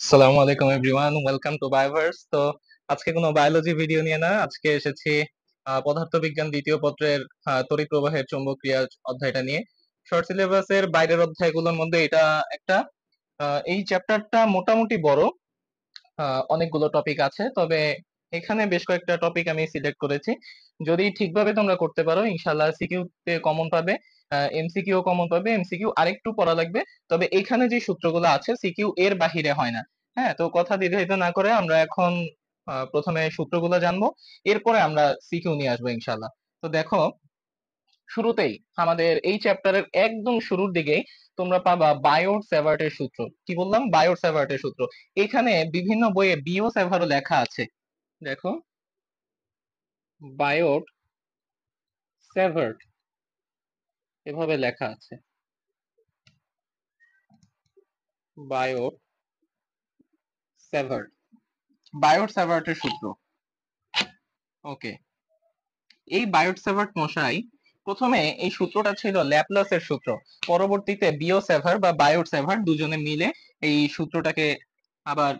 আসসালামু আলাইকুম everyone, welcome to বায়োভার্স। তো আজকে কোনো বায়োলজি ভিডিও নিয়ে না, আজকে এসেছি পদার্থবিজ্ঞান দ্বিতীয় পত্রের তড়িৎ প্রবাহের চৌম্বকীয় অধ্যায়টা নিয়ে। শর্ট সিলেবাসের বাইরের অধ্যায়গুলোর মধ্যে এটা একটা। এই চ্যাপ্টারটা মোটামুটি বড়, অনেকগুলো টপিক আছে, তবে এখানে বেশ কয়েকটা টপিক আমি সিলেক্ট করেছি। যদি ঠিকভাবে তোমরা করতে পারো ইনশাল্লাহ সিকিউ তে কমন পাবে, এমসিকিউ কমন পাবে। এমসিকিউ আরেকটু পড়া লাগবে, তবে এখানে যে সূত্রগুলো আছে সিকিউ এর বাহিরে হয় না। হ্যাঁ, তো কথা দীর্ঘায়িত না করে আমরা এখন প্রথমে সূত্রগুলো জানবো, এরপরে আমরা সিকিউ নিয়ে আসবো ইনশাল্লাহ। তো দেখো, শুরুতেই আমাদের এই চ্যাপ্টারের একদম শুরুর দিকেই তোমরা পাবা বায়োট স্যাভার্টের সূত্র। কি বললাম? বায়োট স্যাভার্টের সূত্র। এখানে বিভিন্ন বইয়ে বিও স্যাভারও লেখা আছে। দেখো, বায়োট স্যাভার্ট এভাবে লেখা আছে, বায়োট স্যাভার্ট, বায়োট স্যাভার্টের সূত্র। ওকে, এই বায়োট স্যাভার্ট মশাই প্রথমে এই সূত্রটা ছিল ল্যাপলাসের সূত্র, পরবর্তীতে বিও স্যাভার বা বায়োট স্যাভার দুজনে মিলে এই সূত্রটাকে আবার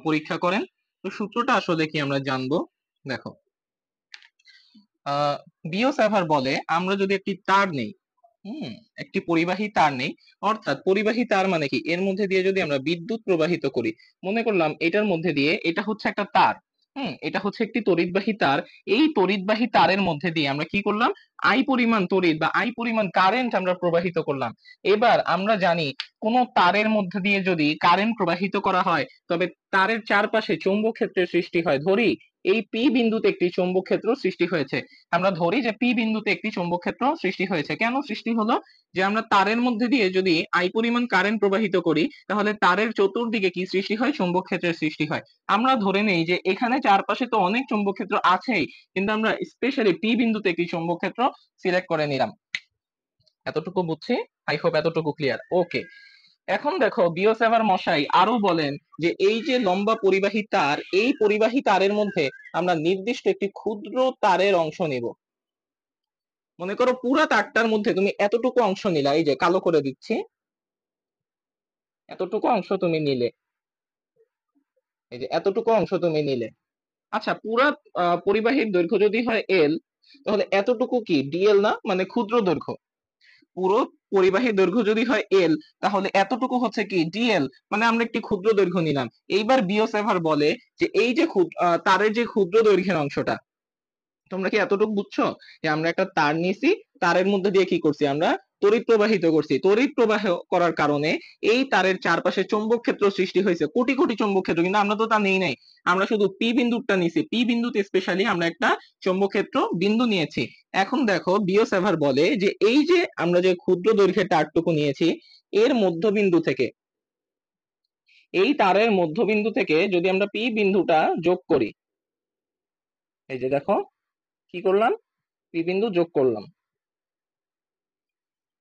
পরীক্ষা করেন। তো সূত্রটা আসলে কি আমরা জানবো। দেখো, বিও স্যাভার বলে আমরা যদি একটি তার নেই, হুম, একটি পরিবাহী তার নেই, অর্থাৎ পরিবাহী তার মানে কি, এর মধ্যে দিয়ে যদি আমরা বিদ্যুৎ প্রবাহিত করি, মনে করলাম এটার মধ্যে দিয়ে, এটা হচ্ছে একটা তার, এটা হচ্ছে একটি তড়িৎবাহী তার। এই তড়িৎবাহী তারের মধ্যে দিয়ে আমরা কি করলাম, আই পরিমাণ তড়িৎ বা আই পরিমাণ কারেন্ট আমরা প্রবাহিত করলাম। এবার আমরা জানি কোন তারের মধ্যে দিয়ে যদি কারেন্ট প্রবাহিত করা হয়, তবে তারের চারপাশে চৌম্বক ক্ষেত্রের সৃষ্টি হয়। ধরি এই পি বিন্দুতে একটি চৌম্বক ক্ষেত্র সৃষ্টি হয়েছে। আমরা ধরি যে পি বিন্দুতে একটি চৌম্বক ক্ষেত্র সৃষ্টি হয়েছে। কেন সৃষ্টি হলো? যে আমরা তারের মধ্যে দিয়ে যদি আই পরিমাণ কারেন্ট প্রবাহিত করি, তাহলে তারের চতুর্দিকে কি সৃষ্টি হয়? চৌম্বক ক্ষেত্রের সৃষ্টি হয়। আমরা ধরে নেই যে এখানে চারপাশে তো অনেক চৌম্বক ক্ষেত্র আছেই, কিন্তু আমরা স্পেশালি পি বিন্দুতে একটি চৌম্বক ক্ষেত্র সিলেক্ট করে নিলাম। এতটুকু বুঝছি? আই হোপ এতটুকু ক্লিয়ার। ওকে, এখন দেখো বিও স্যাভার মশাই আরো বলেন যে এই যে লম্বা পরিবাহী তার, এই পরিবাহী তারের মধ্যে আমরা নির্দিষ্ট একটি ক্ষুদ্র তারের অংশ নিব। মনে করো পুরা তারটার মধ্যে তুমি এতটুকু অংশ নিলা, এই যে কালো করে দিচ্ছি, এতটুকু অংশ তুমি নিলে, এই যে এতটুকু অংশ তুমি নিলে। আচ্ছা, পুরা পরিবাহীর দৈর্ঘ্য যদি হয় এল, তাহলে এতটুকু কি ডিএল না, মানে ক্ষুদ্র দৈর্ঘ্য। পুরো পরিবাহী দৈর্ঘ্য যদি হয় এল, তাহলে এতটুকু হচ্ছে কি ডিএল, মানে আমরা একটি ক্ষুদ্র দৈর্ঘ্য নিলাম। এইবার বিওসেভার বলে যে এই যে তারের যে ক্ষুদ্র দৈর্ঘ্যের অংশটা, তোমরা কি এতটুকু বুঝছো যে আমরা একটা তার নিয়েছি, তারের মধ্যে দিয়ে কি করছি, আমরা তড়িৎ প্রবাহিত করছি। তড়িৎ প্রবাহ করার কারণে এই তারের চারপাশে চৌম্বক ক্ষেত্র সৃষ্টি হয়েছে, কোটি কোটি চৌম্বক ক্ষেত্র, কিন্তু আমরা তো তা নেই নাই। আমরা শুধু পি বিন্দুটা নিয়েছি, পি বিন্দুতে স্পেশালি আমরা একটা চৌম্বক ক্ষেত্র বিন্দু নিয়েছি। এখন দেখো বিওসেভার বলে যে এই যে আমরা যে ক্ষুদ্র দৈর্ঘ্যের তারটুকু নিয়েছি, এর মধ্যবিন্দু থেকে, এই তারের মধ্যবিন্দু থেকে যদি আমরা পি বিন্দুটা যোগ করি, এই যে দেখো কি করলাম, পি বিন্দু যোগ করলাম।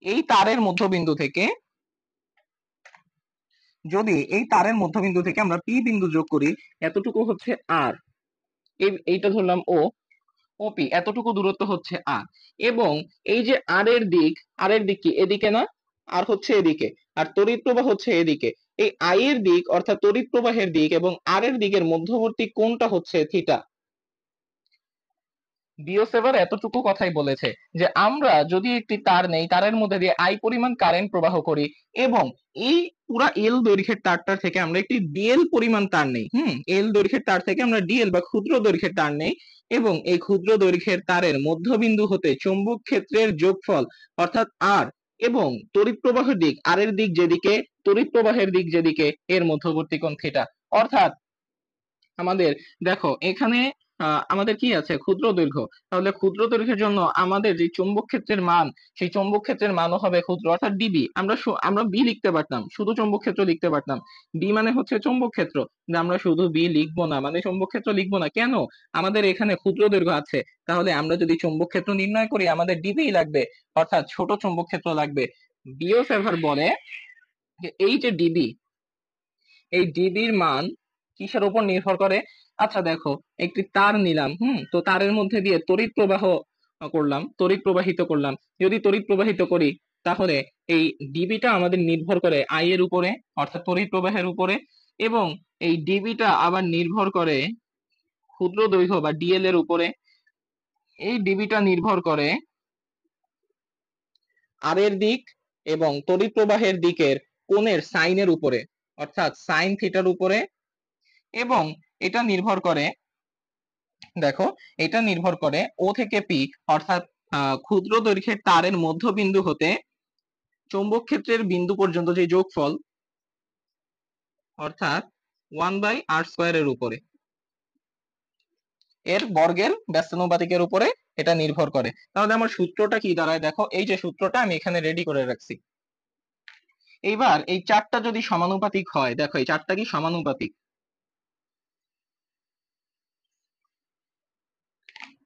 এই তারের মধ্যবিন্দু থেকে, যদি এই তারের মধ্যবিন্দু থেকে আমরা পি বিন্দু যোগ করি, এতটুকু হচ্ছে আর, এইটা ধরলাম ও, ওপি, এতটুকু দূরত্ব হচ্ছে আর। এবং এই যে আর এর দিক, আর এর দিক কি এদিকে না, আর হচ্ছে এদিকে, আর তড়িৎ প্রবাহ হচ্ছে এদিকে। এই আই এর দিক অর্থাৎ তড়িৎ প্রবাহের দিক এবং আর এর দিকের মধ্যবর্তী কোণটা হচ্ছে থিটা। বিওসেভার এতটুকু কথাই বলেছে যে আমরা যদি একটি তার নেই, তারের মধ্যে দিয়ে আই পরিমাণ কারেন্ট প্রবাহ করি, এবং এই পুরা এল দৈর্ঘ্যের তারটা থেকে আমরা একটি ডিএল পরিমাণ তার নেই, এল দৈর্ঘ্যের তার থেকে আমরা ডিএল বা ক্ষুদ্র দৈর্ঘ্যের তার নেই, এবং এই ক্ষুদ্র দৈর্ঘ্যের তারের মধ্যবিন্দু হতে চৌম্বক ক্ষেত্রের যোগফল অর্থাৎ আর, এবং তড়িৎ প্রবাহের দিক, আর এর দিক যেদিকে, তড়িৎ প্রবাহের দিক যেদিকে, এর মধ্যবর্তী কোণ থিটা। অর্থাৎ আমাদের, দেখো এখানে আমাদের কি আছে, ক্ষুদ্র দৈর্ঘ্য। তাহলে ক্ষুদ্র দৈর্ঘ্যের জন্য আমাদের যে চৌম্বক ক্ষেত্রের মান, সেই চৌম্বক ক্ষেত্রের মানও হবে ক্ষুদ্র, অর্থাৎ ডিবি। আমরা বি লিখতে পারতাম, শুধু চৌম্বক ক্ষেত্র লিখতে পারতাম। বি মানে হচ্ছে চৌম্বক ক্ষেত্র, কিন্তু আমরা শুধু বি লিখবো না, মানে চৌম্বক ক্ষেত্র লিখবো না। কেন? আমাদের এখানে ক্ষুদ্র দৈর্ঘ্য আছে, তাহলে আমরা যদি চৌম্বক ক্ষেত্র নির্ণয় করি আমাদের ডিবি লাগবে, অর্থাৎ ছোট চৌম্বক ক্ষেত্র লাগবে। বিও সেভার বলে যে এই যে ডিবি, এই ডিবির মান কিসের উপর নির্ভর করে? আচ্ছা দেখো, একটি তার নিলাম, তো তারের মধ্যে দিয়ে তড়িৎ প্রবাহ করলাম, তড়িৎ প্রবাহিত করলাম। যদি তড়িৎ প্রবাহিত করি, তাহলে এই ডিবিটা আমাদের নির্ভর করে আই এর উপরে, অর্থাৎ তড়িৎ প্রবাহের উপরে। এবং এই ডিবিটা আবার নির্ভর করে ক্ষুদ্র দৈর্ঘ্য বা ডিএল এর উপরে। এই ডিবিটা নির্ভর করে আর এর দিক এবং তড়িৎ প্রবাহের দিকের কোণের সাইনের উপরে, অর্থাৎ সাইন থিটার উপরে। এবং এটা নির্ভর করে, দেখো, এটা নির্ভর করে ও থেকে পি, অর্থাৎ ক্ষুদ্র দৈর্ঘ্যের তারের মধ্যবিন্দু হতে চৌম্বক ক্ষেত্রের বিন্দু পর্যন্ত যে যোগফল, অর্থাৎ 1/r² এর উপরে, এর বর্গের ব্যস্তানুপাতিকের উপরে এটা নির্ভর করে। তাহলে আমার সূত্রটা কি দাঁড়ায়, দেখো এই যে সূত্রটা আমি এখানে রেডি করে রাখছি। এইবার এই চারটা যদি সমানুপাতিক হয়, দেখো এই চারটা কি সমানুপাতিক,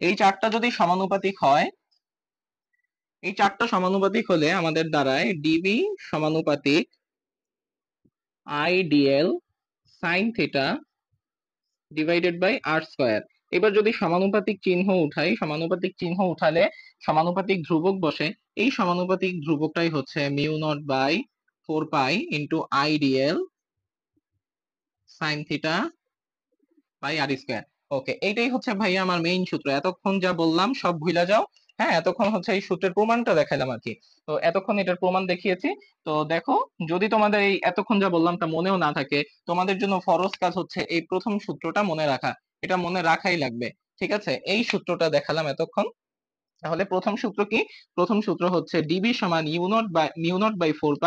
এই চারটা যদি সমানুপাতিক হয়, এই চারটা সমানুপাতিক হলে আমাদের দাঁড়ায় ডিবি সমানুপাতিক Idl sine theta divided by r²। এবার যদি সমানুপাতিক চিহ্ন উঠাই, সমানুপাতিক চিহ্ন উঠালে সমানুপাতিক ধ্রুবক বসে। এই সমানুপাতিক ধ্রুবকটাই হচ্ছে μ0/4π into IDL sine theta by r²। Okay, এইটাই হচ্ছে ভাইয়া আমার মেইন সূত্র। এতক্ষণ যা বললাম সব ভুলা যাও। হ্যাঁ, এতক্ষণ হচ্ছে এই সূত্রের প্রমাণটা দেখালাম আর কি। তো এতক্ষণ এটার প্রমাণ দেখিয়েছি। তো দেখো, যদি তোমাদের এই এতক্ষণ যা বললাম তা মনেও না থাকে, তোমাদের জন্য ফরজ কাজ হচ্ছে এই প্রথম সূত্রটা মনে রাখা। এটা মনে রাখাই লাগবে। ঠিক আছে, এই সূত্রটা দেখালাম এতক্ষণ। তাহলে প্রথম সূত্র কি? প্রথম সূত্র হচ্ছে ডিবি সমান μ0/4π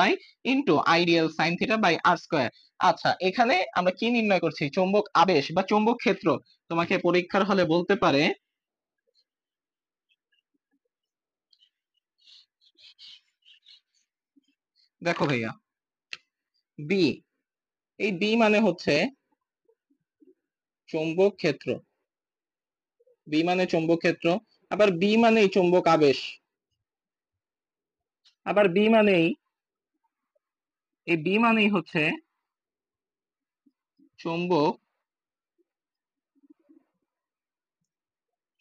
into ideal sine theta by r²। আচ্ছা, এখানে আমরা কি নির্ণয় করছি? চৌম্বক আবেশ বা চৌম্বক ক্ষেত্র। তোমাকে পরীক্ষার হলে বলতে পারে, দেখো ভাইয়া, বি, এই বি মানে হচ্ছে চৌম্বক ক্ষেত্র, বি মানে চৌম্বক ক্ষেত্র। আবার বি মানেই চৌম্বক আবেশ, আবার বি মানেই, এই বি মানেই হচ্ছে চৌম্বক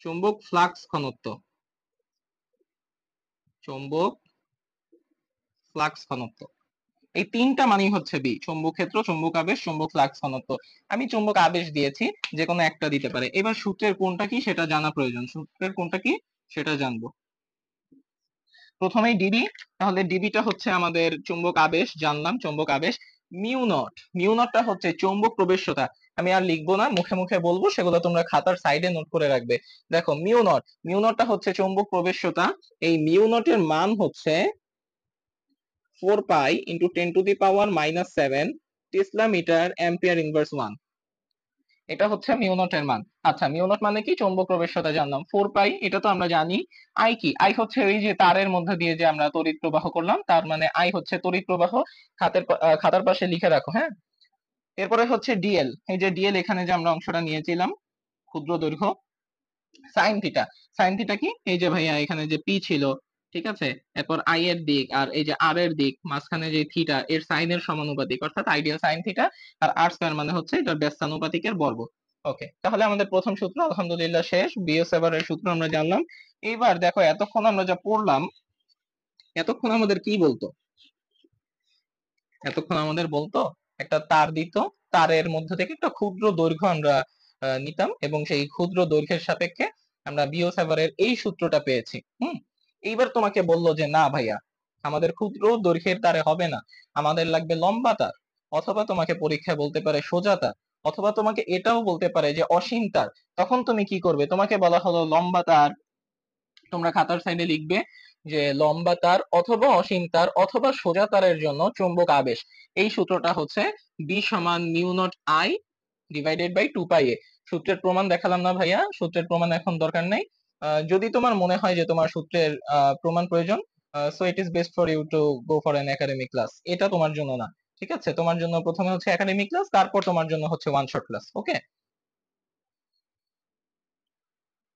চৌম্বক ফ্লাক্স ঘনত্ব, চৌম্বক ফ্লাক্স ঘনত্ব। এই তিনটা মানেই হচ্ছে বি, চৌম্বক ক্ষেত্র, চৌম্বক আবেশ, চৌম্বক ফ্লাক্স ঘনত্ব। আমি চৌম্বক আবেশ দিয়েছি, যে কোনো একটা দিতে পারে। এবার সূত্রের কোনটা কি সেটা জানা প্রয়োজন, সূত্রের কোনটা কি সেটা জানবো। প্রথমেই ডিবি, তাহলে ডিবিটা হচ্ছে আমাদের চৌম্বক আবেশ, জানলাম চৌম্বক আবেশ। মিউ নটটা হচ্ছে চৌম্বক প্রবেশ্যতা। আমি আর লিখবো না, মুখে মুখে বলবো, সেগুলো তোমরা খাতার সাইডে নোট করে রাখবে। দেখো মিউ নটটা হচ্ছে চৌম্বক প্রবেশ্যতা। এই মিউ নটের মান হচ্ছে 4π into 10⁻⁻7 tesla metre ampere inverse 1। এটা হচ্ছে মিউ নটের মান। আচ্ছা, মিউ নট মানে কি? চৌম্বক প্রবেশ্যতা জানলাম। 4π এটা তো আমরা জানি। আই কি? আই হচ্ছে ওই যে তারের মধ্যে দিয়ে যে আমরা তড়িৎ প্রবাহ করলাম, তার মানে আই হচ্ছে তড়িৎ প্রবাহ। খাতার পাশে লিখে রাখো, হ্যাঁ। এরপরে হচ্ছে ডিএল, এই যে ডিএল, এখানে যে আমরা অংশটা নিয়েছিলাম ক্ষুদ্র দৈর্ঘ্য। সাইন থিটা, সাইন থিটা কি? এই যে ভাইয়া এখানে যে পি ছিল, ঠিক আছে, এরপর আই এর দিক আর এই যে আর এর দিক, মাঝখানে যে থিটা, এর সাইনের সমানুপাতিক, অর্থাৎ আইডিয়াল সাইন থিটা। আর r² মানে হচ্ছে এটার ব্যস্তানুপাতিকের বর্গ। ওকে, তাহলে আমাদের প্রথম সূত্র আলহামদুলিল্লাহ শেষ। বিএসএভারের সূত্র আমরা জানলাম। এইবার দেখো, এতক্ষণ আমরা যা পড়লাম, এতক্ষণ আমাদের কি বলতো? এতক্ষণ আমাদের বলতো একটা তার দিত, তারের মধ্যে থেকে একটা ক্ষুদ্র দৈর্ঘ্য আমরা নিতাম, এবং সেই ক্ষুদ্র দৈর্ঘ্যের সাপেক্ষে আমরা বিওসেভারের এই সূত্রটা পেয়েছি। এইবার তোমাকে বললো যে না ভাইয়া, আমাদের ক্ষুদ্র দৈর্ঘ্যের তারে হবে না, আমাদের লাগবে লম্বা তার। অথবা তোমাকে পরীক্ষায় বলতে পারে সোজা তার, অথবা তোমাকে এটাও বলতে পারে যে অসীম তার। তখন তুমি কি করবে? তোমাকে বলা হলো লম্বা তার, তোমরা খাতার সাইডে লিখবে যে লম্বা তার অথবা অসীম তার অথবা সোজা তারের জন্য চৌম্বক আবেশ, এই সূত্রটা হচ্ছে বি সমান mu naught I divided by 2π a. সূত্রের প্রমাণ দেখালাম না ভাইয়া, সূত্রের প্রমাণ এখন দরকার নেই। যদি তোমার মনে হয় যে তোমার সূত্রের প্রমাণ প্রয়োজন, so it is best for you to go for an academic class. এটা তোমার জন্য না, ঠিক আছে? তোমার জন্য প্রথমে হচ্ছে একাডেমিক ক্লাস, তারপর তোমার জন্য হচ্ছে ওয়ান শট ক্লাস। ওকে,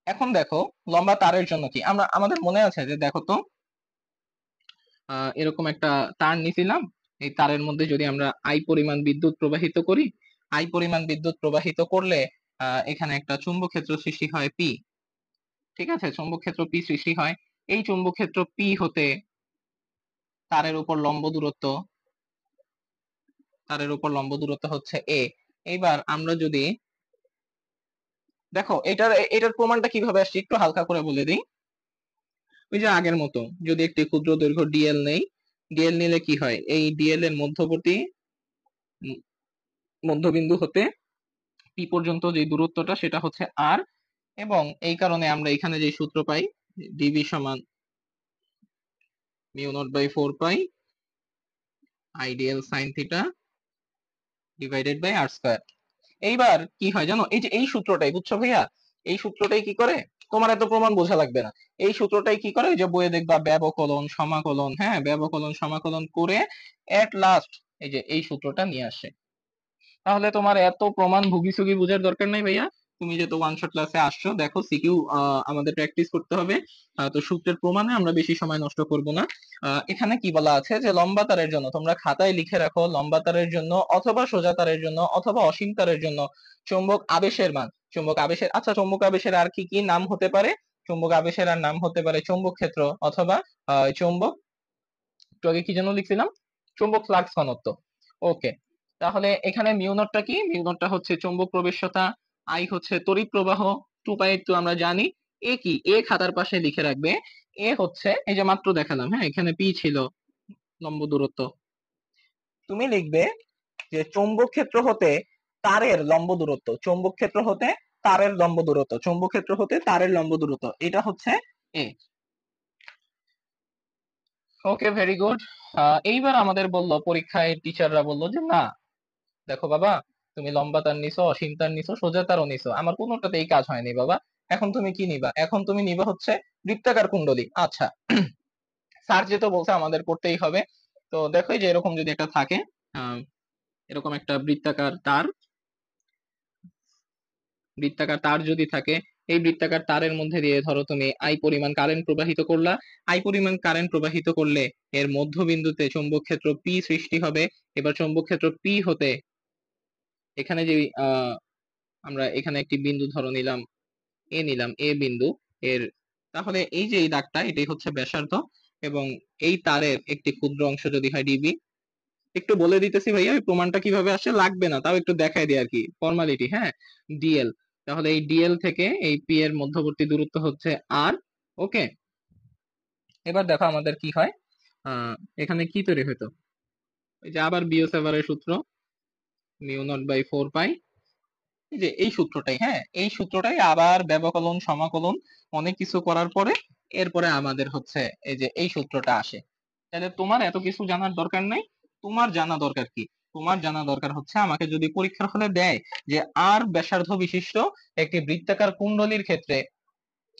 এখন দেখো লম্বা তারের জন্য কি আমরা, আমাদের মনে আছে যে, দেখো তো, এরকম একটা তার নিছিলাম। এই তারের মধ্যে যদি আমরা আই পরিমাণ বিদ্যুৎ প্রবাহিত করি, আই পরিমাণ বিদ্যুৎ প্রবাহিত করলে এখানে একটা চুম্বক ক্ষেত্র সৃষ্টি হয় পি। ঠিক আছে, চুম্বক ক্ষেত্র পি সৃষ্টি হয়। এই চুম্বক ক্ষেত্র পি হতে তারের উপর লম্ব দূরত্ব, তারের উপর লম্ব দূরত্ব হচ্ছে এ। এইবার আমরা যদি দেখো এটার প্রমাণটা কিভাবে আসছে একটু হালকা করে বলে দিই। ওই যে আগের মতো যদি একটি ক্ষুদ্র দৈর্ঘ্য ডিএল নেই, ডিএল নিলে কি হয়, এই ডিএল এর মধ্যবর্তী মধ্যবিন্দু হতে পি পর্যন্ত যে দূরত্বটা সেটা হচ্ছে আর, এবং এই কারণে আমরা এখানে যে সূত্র পাই ডিবি সমান mu naught by 4 pi Idl sine theta divided by r square. এইবার কি হয় জানো, এই যে এই সূত্রটাই, বুঝছো ভাইয়া, এই সূত্রটাই কি করে, তোমার এত প্রমাণ বোঝা লাগবে না, এই সূত্রটাই কি করে, ওই যে বইয়ে দেখবা ব্যবকলন সমাকলন, হ্যাঁ ব্যবকলন সমাকলন করে এট লাস্ট এই যে এই সূত্রটা নিয়ে আসে। তাহলে তোমার এত প্রমাণ ভুগি সুগি বুঝার দরকার নাই ভাইয়া, তুমি যেহেতু ওয়ান শট ক্লাসে আসছো, দেখো সিকিউ আমাদের প্র্যাকটিস করতে হবে। তো সূত্রের প্রমাণে আমরা বেশি সময় নষ্ট করব না। এখানে কি বলা আছে যে লম্বা তারের জন্য, তোমরা খাতায় লিখে রাখো, লম্বা তারের জন্য অথবা সোজা তারের জন্য অথবা অসীম তারের জন্য চৌম্বক আবেশের মান, চৌম্বক আবেশের, আচ্ছা চৌম্বক আবেশের আর কি কি নাম হতে পারে, চৌম্বক আবেশের আর নাম হতে পারে চৌম্বক ক্ষেত্র অথবা চৌম্বক, একটু আগে কি যেন লিখছিলাম, চৌম্বক ফ্লাক্স ঘনত্ব। ওকে, তাহলে এখানে মিউ নটটা কি, মিউ নটটা হচ্ছে চৌম্বক প্রবেশ্যতা, আই হচ্ছে তড়িৎ প্রবাহ, 2 পাই তো আমরা জানি, এ কি, এ খাতার পাশে লিখে রাখবে, এ হচ্ছে এই যে মাত্র দেখালাম, হ্যাঁ এখানে পি ছিল লম্ব দূরত্ব, তুমি লিখবে যে চৌম্বক ক্ষেত্র হতে তারের লম্ব দূরত্ব, চৌম্বক ক্ষেত্র হতে তারের লম্ব দূরত্ব, চৌম্বক ক্ষেত্র হতে তারের লম্ব দূরত্ব, এটা হচ্ছে এ। ওকে, ভেরি গুড। এইবার আমাদের বললো পরীক্ষায় টিচাররা বললো যে না, দেখো বাবা, তুমি লম্বা তার নিছো, অসীম তার নিছো, সোজা তারও নিছো, আমার কোনোটাতেই কাজ হয়নি বাবা, এখন তুমি কি নিবা, এখন তুমি নিবা হচ্ছে বৃত্তাকার কুণ্ডলী। আচ্ছা, স্যার যেহেতু বলছে আমাদের করতেই হবে, তো দেখো এই যে এরকম যদি একটা থাকে, আহ, এরকম একটা বৃত্তাকার তার, বৃত্তাকার তার যদি থাকে, এই বৃত্তাকার তারের মধ্যে দিয়ে ধরো তুমি আই পরিমাণ কারেন্ট প্রবাহিত করলা, আই পরিমাণ কারেন্ট প্রবাহিত করলে এর মধ্যবিন্দুতে চৌম্বক ক্ষেত্র পি সৃষ্টি হবে। এবার চৌম্বক ক্ষেত্র পি হতে এখানে যে আমরা এখানে একটি বিন্দু ধরো নিলাম, এ নিলাম, এ বিন্দু এর, তাহলে এই যে এই দাগটা এটাই হচ্ছে ব্যাসার্ধ, এবং এই তারের একটি ক্ষুদ্র অংশ যদি হয় ডিবি, একটু বলে দিতেছি ভাইয়া ওই প্রমাণটা কিভাবে আসে, লাগবে না, তাও একটু দেখাই দিই আর কি, ফর্মালিটি, হ্যাঁ ডিএল, তাহলে এই ডিএল থেকে এই পি এর মধ্যবর্তী দূরত্ব হচ্ছে আর। ওকে, এবার দেখো আমাদের কি হয়, আহ এখানে কি তৈরি হতো, এই যে আবার বিওসেভারের সূত্র, মিউ নট বাই 4 পাই, এই যে এই সূত্রটাই, হ্যাঁ এই সূত্রটাই আবার ব্যবকলন সমাকলন অনেক কিছু করার পরে এরপরে আমাদের হচ্ছে এই যে এই সূত্রটা আসে। তাহলে তোমার এত কিছু জানার দরকার নাই, তোমার জানা দরকার কি, তোমার জানা দরকার হচ্ছে আমাকে যদি পরীক্ষার হলে দেয় যে আর ব্যাসার্ধ বিশিষ্ট একটি বৃত্তাকার কুণ্ডলীর ক্ষেত্রে,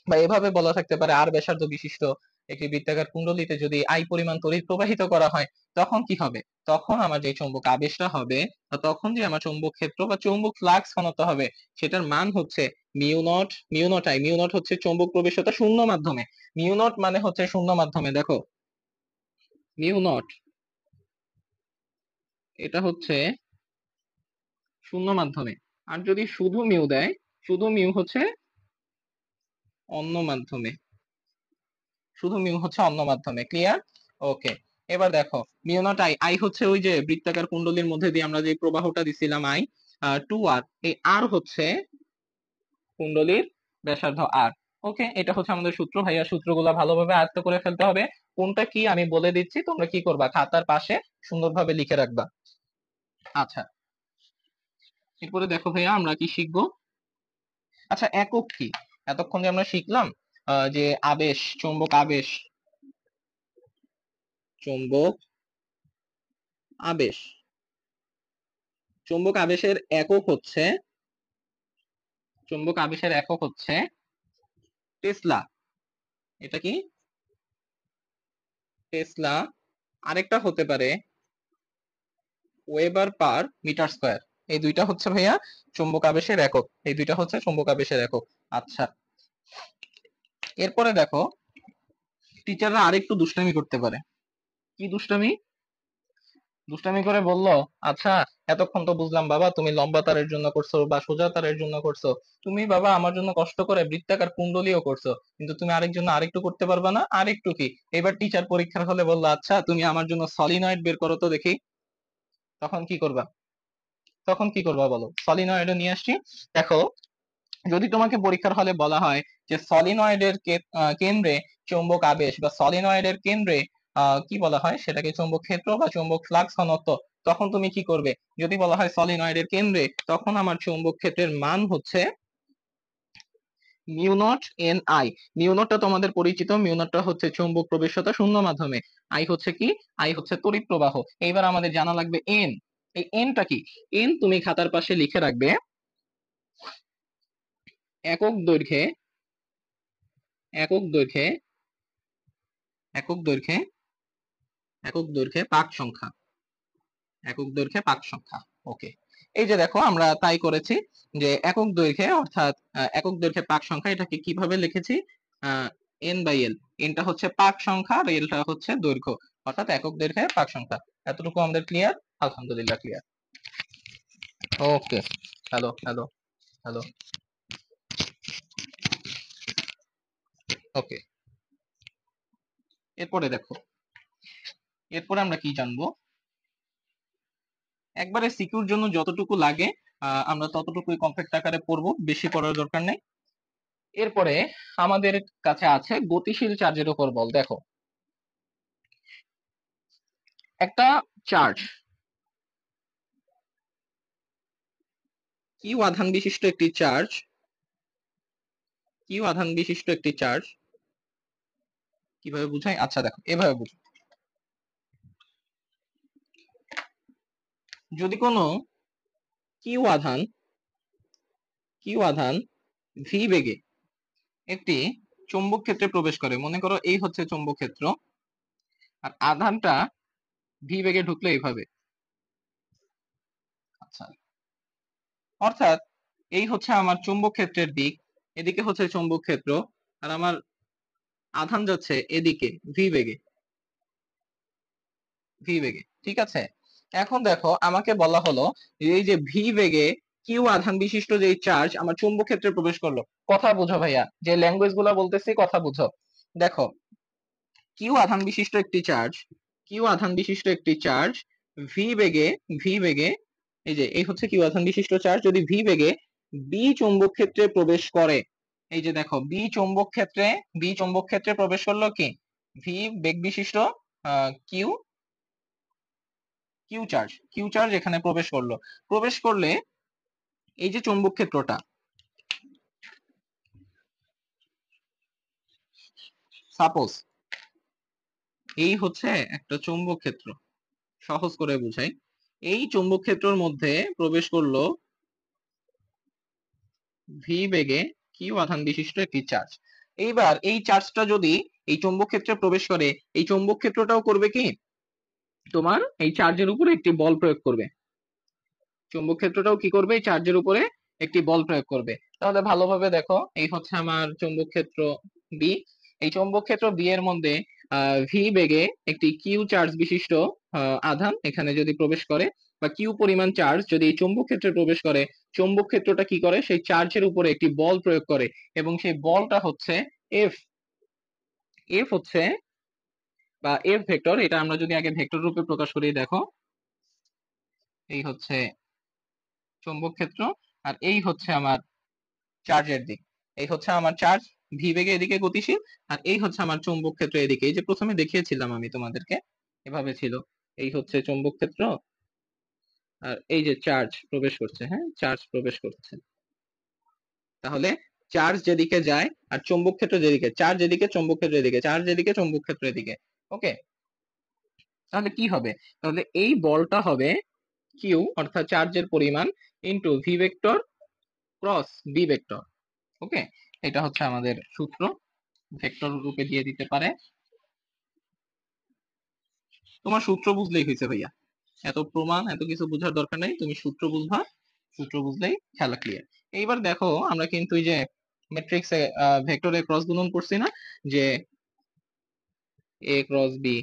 বা এভাবে বলা থাকতে পারে আর ব্যাসার্ধ বিশিষ্ট একটি বৃত্তাকার কুণ্ডলীতে যদি আই পরিমাণ তড়িৎ প্রবাহিত করা হয়, তখন কি হবে, তখন আমার যে চৌম্বক আবেশটা হবে, বা তখন যে আমার চৌম্বক ক্ষেত্র বা চৌম্বক ফ্লাক্স ঘনত্ব হবে, সেটার মান হচ্ছে mu naught, mu naught I, mu not হচ্ছে চৌম্বক প্রবেশতা শূন্য মাধ্যমে, মিউ নট মানে হচ্ছে শূন্য মাধ্যমে, দেখো মিউ নট এটা হচ্ছে শূন্য মাধ্যমে, আর যদি শুধু মিউ দেয়, শুধু মিউ হচ্ছে অন্য মাধ্যমে, শুধু মিউ হচ্ছে অন্য মাধ্যমে, ক্লিয়ার। ওকে, এবার দেখো মিউ নট আই, আই হচ্ছে ওই যে বৃত্তাকার কুণ্ডলীর মধ্যে দিয়ে আমরা যে প্রবাহটা দিছিলাম আই, 2 আর, এই আর হচ্ছে কুণ্ডলীর ব্যাসার্ধ আর। ওকে, এটা হচ্ছে আমাদের সূত্র ভাইয়া, সূত্রগুলো ভালোভাবে আয়ত্ত করে ফেলতে হবে, কোনটা কি আমি বলে দিচ্ছি, তোমরা কি করবা খাতার পাশে সুন্দরভাবে লিখে রাখবা। আচ্ছা, এরপরে দেখো ভাইয়া আমরা কি শিখবো, আচ্ছা একক কি, এতক্ষণ যে আমরা শিখলাম যে আবেশ, চৌম্বক আবেশ, চৌম্বক আবেশ, চৌম্বক আবেশের একক হচ্ছে, চৌম্বক আবেশের একক হচ্ছে টেসলা, এটা কি টেসলা, আরেকটা হতে পারে ওয়েবার পার মিটার স্কয়ার, এই দুইটা হচ্ছে ভাইয়া চৌম্বক আবেশের একক, এই দুইটা হচ্ছে চৌম্বক আবেশের একক। আচ্ছা, এরপরে দেখো টিচাররা আরেকটু দুষ্টামি করতে পারে, কি দুষ্টামি, দুষ্টামি করে বলল, আচ্ছা এতক্ষণ তো বুঝলাম বাবা তুমি লম্বা তারের জন্য করছো বা সোজা তারের জন্য করছো, তুমি বাবা আমার জন্য কষ্ট করে বৃত্তাকার কুণ্ডলীও করছো, কিন্তু তুমি আরেকজন আরেকটু করতে পারবা না, আরেকটু কি, এবার টিচার পরীক্ষার হলে বললো আচ্ছা তুমি আমার জন্য সলিনয়েড বের করো তো দেখি, তখন কি করবা? তখন কি করবা বলো? সলিনয়েড নিয়ে আসছি। দেখো, যদি তোমাকে পরীক্ষার হলে বলা হয় যে সলিনয়েডের কেন্দ্রে চৌম্বক আবেশ বা সলিনয়েডের কেন্দ্রে কি বলা হয় সেটাকে চৌম্বক ক্ষেত্র বা চৌম্বক ফ্লাক্স ঘনত্ব, তখন তুমি কি করবে? যদি বলা হয় সলিনয়েডের কেন্দ্রে, তখন আমার চৌম্বক ক্ষেত্রের মান হচ্ছে mu not an I. Mu নটটা তোমাদের পরিচিত, মিউ নটটা হচ্ছে চৌম্বক প্রবেশতা শূন্য মাধ্যমে, আই হচ্ছে কি? আই হচ্ছে তড়িৎ প্রবাহ। এইবার আমাদের জানা লাগবে এন। এই এনটা কি? এন তুমি খাতার পাশে লিখে রাখবে একক দৈর্ঘ্যে, একক দৈর্ঘ্যে, একক দৈর্ঘ্যে, একক দৈর্ঘ্যে পাক সংখ্যা, একক দৈর্ঘ্যে পাক সংখ্যা। ওকে, এই যে দেখো আমরা তাই করেছি যে একক দৈর্ঘ্যে অর্থাৎ একক দৈর্ঘ্যে পাক সংখ্যা, এটাকে কিভাবে লিখেছি? এন বাই এল। এনটা হচ্ছে পাক সংখ্যা আর এলটা হচ্ছে দৈর্ঘ্য, অর্থাৎ একক দৈর্ঘ্যে পাক সংখ্যা। এতটুকু আমাদের ক্লিয়ার? আলহামদুলিল্লাহ ক্লিয়ার। ওকে, হ্যালো হ্যালো হ্যালো। ওকে, এরপরে দেখো, এরপরে আমরা কি জানবো? একবারে সিকিউর জন্য যতটুকু লাগে আমরা ততটুকুই কমপ্যাক্ট আকারে পড়বো, বেশি পড়ার দরকার নেই। এরপরে আমাদের কাছে আছে গতিশীল চার্জের উপর বল। দেখো, একটা চার্জ, কিউ আধান বিশিষ্ট একটি চার্জ, কিউ আধান বিশিষ্ট একটি চার্জ কিভাবে বুঝাই? আচ্ছা দেখো, এভাবে বুঝো। যদি কোনো কিউ আধান, কিউ আধান ভি বেগে একটি চৌম্বক ক্ষেত্রে প্রবেশ করে, মনে করো এই হচ্ছে চৌম্বক ক্ষেত্র, আর আধানটা ভি বেগে ঢুকলো এইভাবে। আচ্ছা, অর্থাৎ এই হচ্ছে আমার চৌম্বক ক্ষেত্রের দিক, এদিকে হচ্ছে চৌম্বক ক্ষেত্র, আর আমার আধান যাচ্ছে এদিকে ভি বেগে, ভি বেগে, ঠিক আছে? এখন দেখো, আমাকে বলা হলো এই যে ভি বেগে কিউ আধান বিশিষ্ট যে চার্জ আমার চৌম্বক ক্ষেত্রে প্রবেশ করলো। কথা বুঝো ভাইয়া, যে ল্যাঙ্গুয়েজ গুলা বলতেছি কথা বুঝো। দেখো, কিউ আধান বিশিষ্ট একটি চার্জ, কিউ আধান বিশিষ্ট একটি চার্জ ভি বেগে, ভি বেগে, এই যে এই হচ্ছে কিউ আধান বিশিষ্ট চার্জ, যদি ভি বেগে বি চৌম্বক ক্ষেত্রে প্রবেশ করে, এই যে দেখো বি চৌম্বক ক্ষেত্রে, বি চৌম্বক ক্ষেত্রে প্রবেশ করলো কি? ভি বেগ বিশিষ্ট q, q charge, q charge এখানে প্রবেশ করলো। প্রবেশ করলে এই যে চৌম্বক ক্ষেত্রটা, সাপোজ এই হচ্ছে একটা চৌম্বক ক্ষেত্র, সহজ করে বুঝাই, এই চৌম্বক ক্ষেত্রের মধ্যে প্রবেশ করলো ভি বেগে কিউ আধান বিশিষ্ট একটি চার্জ। এইবার এই চার্জটা যদি এই চৌম্বক ক্ষেত্রে প্রবেশ করে, এই চৌম্বক ক্ষেত্রটাও করবে কি? তোমার এই চার্জের উপরে একটি বল প্রয়োগ করবে। চৌম্বক ক্ষেত্রটাও কি করবে? এই চার্জের উপরে একটি বল প্রয়োগ করবে। তাহলে ভালোভাবে দেখো, এই হচ্ছে আমার চৌম্বক ক্ষেত্র বি। এই চৌম্বক ক্ষেত্র বি এর মধ্যে ভি বেগে একটি কিউ চার্জ বিশিষ্ট আধান এখানে যদি প্রবেশ করে, বা কিউ পরিমাণ চার্জ যদি এই চৌম্বক ক্ষেত্রে প্রবেশ করে, চৌম্বক ক্ষেত্রটা কি করে? সেই চার্জের উপরে একটি বল প্রয়োগ করে, এবং সেই বলটা হচ্ছে এফ। এফ হচ্ছে, বা এফ ভেক্টর, এটা আমরা যদি আগে ভেক্টর রূপে প্রকাশ করি, দেখো এই হচ্ছে চৌম্বক ক্ষেত্র, আর এই হচ্ছে আমার চার্জের দিক। এই হচ্ছে আমার চার্জ ভি বেগে এদিকে গতিশীল, আর এই হচ্ছে আমার চৌম্বক ক্ষেত্র এদিকে। এই যে প্রথমে দেখিয়েছিলাম আমি তোমাদেরকে, এভাবে ছিল। এই হচ্ছে চৌম্বক ক্ষেত্র, আর এই যে চার্জ প্রবেশ করছে, হ্যাঁ চার্জ প্রবেশ করছে। তাহলে চার্জ যেদিকে যায় আর চৌম্বক ক্ষেত্র যেদিকে, চার্জ যেদিকে চৌম্বক ক্ষেত্র এদিকে, চার্জ যেদিকে চৌম্বক ক্ষেত্র এদিকে। ওকে, তাহলে কি হবে? তাহলে এই বলটা হবে কিউ, অর্থাৎ চার্জের পরিমাণ, into V vector cross B vector. Okay, এটা হচ্ছে আমাদের সূত্র, ভেক্টর রূপে দিয়ে দিতে পারে। তোমার সূত্র বুঝলেই হয়েছে ভাইয়া, এত প্রমাণ এত কিছু বোঝার দরকার নেই, তুমি সূত্র বুঝবা, সূত্র বুঝলেই খেলা ক্লিয়ার। এইবার দেখো, আমরা কিন্তু এই যে ম্যাট্রিক্সে ভেক্টরে ক্রস গুণন করছি না, যে এ ক্রস বি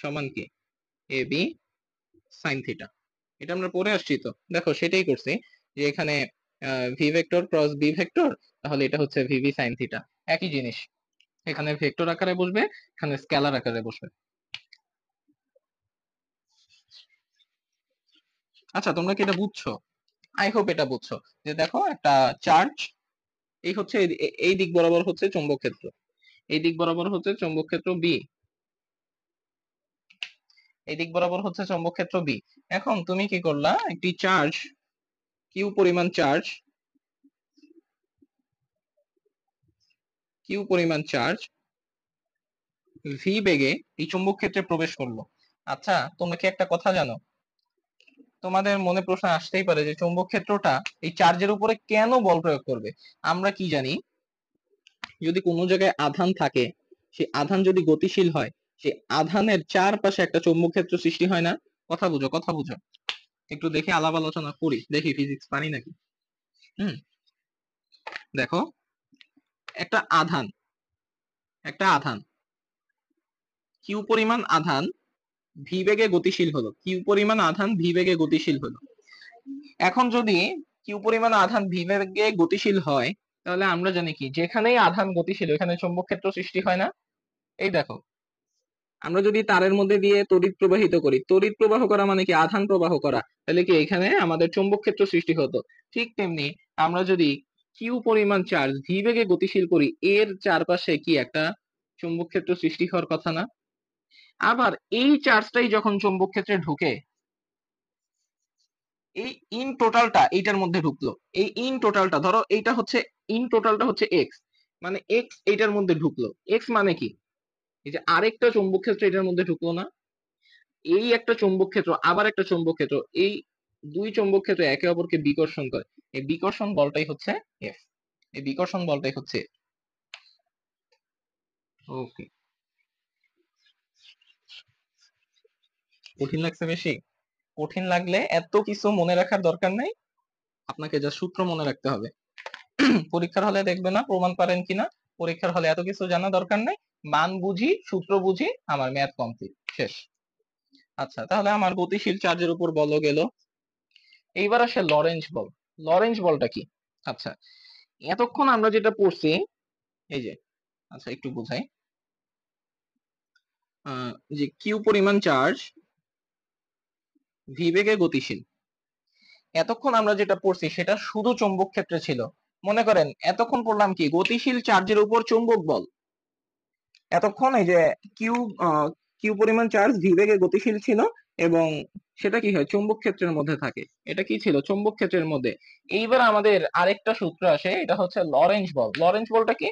সমান কি এ বি সাইন থিটা, এটা আমরা পড়ে আসছি তো। দেখো সেটাই করছি, যে এখানে v vector cross B vector, তাহলে এটা হচ্ছে ভিভি সাইন থিটা, একই জিনিস। এখানে ভেক্টর আকারে বসবে, এখানে স্কেলার আকারে বসবে। আচ্ছা, তোমরা কি এটা বুঝছো? আই হোপ এটা বুঝছো যে দেখো একটা চার্জ, এই হচ্ছে এই দিক বরাবর হচ্ছে চৌম্বক ক্ষেত্র, এই দিক বরাবর হচ্ছে চৌম্বক ক্ষেত্র বি, এই দিক বরাবর হচ্ছে চৌম্বক ক্ষেত্র বি। এখন তুমি কি করলা, একটি চার্জ কিউ পরিমাণ চার্জ, কিউ পরিমাণ চার্জ ভি বেগে এই চৌম্বক ক্ষেত্রে প্রবেশ করলো। আচ্ছা, তোমরা কি একটা কথা জানো? তোমাদের মনে প্রশ্ন আসতেই পারে যে চৌম্বক ক্ষেত্রটা এই চার্জের উপরে কেন বল প্রয়োগ করবে। আমরা কি জানি, যদি কোনো জায়গায় আধান থাকে, সেই আধান যদি গতিশীল হয়, সেই আধানের চারপাশে একটা চৌম্বক ক্ষেত্র সৃষ্টি হয় না? কথা বুঝো, কথা বুঝো, একটু দেখি আলাপ আলোচনা করি, দেখি ফিজিক্স পারি নাকি। হুম, দেখো, একটা আধান, একটা আধান কিউ পরিমাণ আধান ভি বেগে গতিশীল হলো, কিউ পরিমাণ আধান ভি বেগে গতিশীল হলো। এখন যদি কিউ পরিমাণ আধান ভি বেগে গতিশীল হয়, তাহলে আমরা জানি কি, যেখানেই আধান গতিশীল ওখানে চৌম্বক ক্ষেত্র সৃষ্টি হয় না? এই দেখো, আমরা যদি তারের মধ্যে দিয়ে তড়িৎ প্রবাহিত করি, তড়িৎ প্রবাহ করা মানে কি আধান প্রবাহ করা, তাহলে কি এখানে আমাদের চৌম্বক ক্ষেত্র সৃষ্টি হতো। ঠিক তেমনি আমরা যদি কিউ পরিমাণ চার্জ ভি বেগে গতিশীল করি, এর চারপাশে কি একটা চৌম্বক ক্ষেত্র সৃষ্টি হওয়ার কথা না? আবার এই চার্জটাই যখন চৌম্বক ক্ষেত্রে ঢুকে, এই ইন টোটালটা এইটার মধ্যে ঢুকলো, এই ইন টোটালটা ধরো এইটা হচ্ছে, ইন টোটালটা হচ্ছে এক্স, মানে এক্স এইটার মধ্যে ঢুকলো। এক্স মানে কি, এই যে আরেকটা চৌম্বক ক্ষেত্র এটার মধ্যে ঢুকলো না? এই একটা চৌম্বক ক্ষেত্র আবার একটা চৌম্বক ক্ষেত্র, এই দুই চৌম্বক ক্ষেত্র একে অপরকে বিকর্ষণ করে, এই বিকর্ষণ বলটাই হচ্ছে এফ, এই বিকর্ষণ বলটাই হচ্ছে। ওকে, কঠিন লাগছে বেশি? কঠিন লাগলে এত কিছু মনে রাখার দরকার নাই, আপনাকে যা সূত্র মনে রাখতে হবে। পরীক্ষার হলে দেখবে না প্রমাণ পারেন কিনা, পরীক্ষার হলে এত কিছু জানা দরকার নাই, মান বুঝি সূত্র বুঝি আমার ম্যাথ কমপ্লিট, শেষ। আচ্ছা, তাহলে আমার গতিশীল চার্জের উপর বল গেল। এইবার আসে লরেঞ্জ বল। লরেঞ্জ বলটা কি? আচ্ছা, এতক্ষণ আমরা যেটা পড়ছি, এই যে, আচ্ছা একটু বোঝাই, যে কিউ পরিমাণ চার্জ ভি বেগে গতিশীল, এতক্ষণ আমরা যেটা পড়ছি সেটা শুধু চৌম্বক ক্ষেত্রে ছিল। মনে করেন এতক্ষণ পড়লাম কি, গতিশীল চার্জের উপর চৌম্বক বল। এতক্ষণ এই যে কিউ, কিউ পরিমাণ চার্জ ভি বেগে গতিশীল ছিল, এবং সেটা কি হয় চৌম্বক ক্ষেত্রের মধ্যে থাকে, এটা কি ছিল চৌম্বক ক্ষেত্রের মধ্যে। এইবার আমাদের আরেকটা সূত্র আসে, এটা হচ্ছে লরেঞ্জ বল। লরেঞ্জ বলটা কি,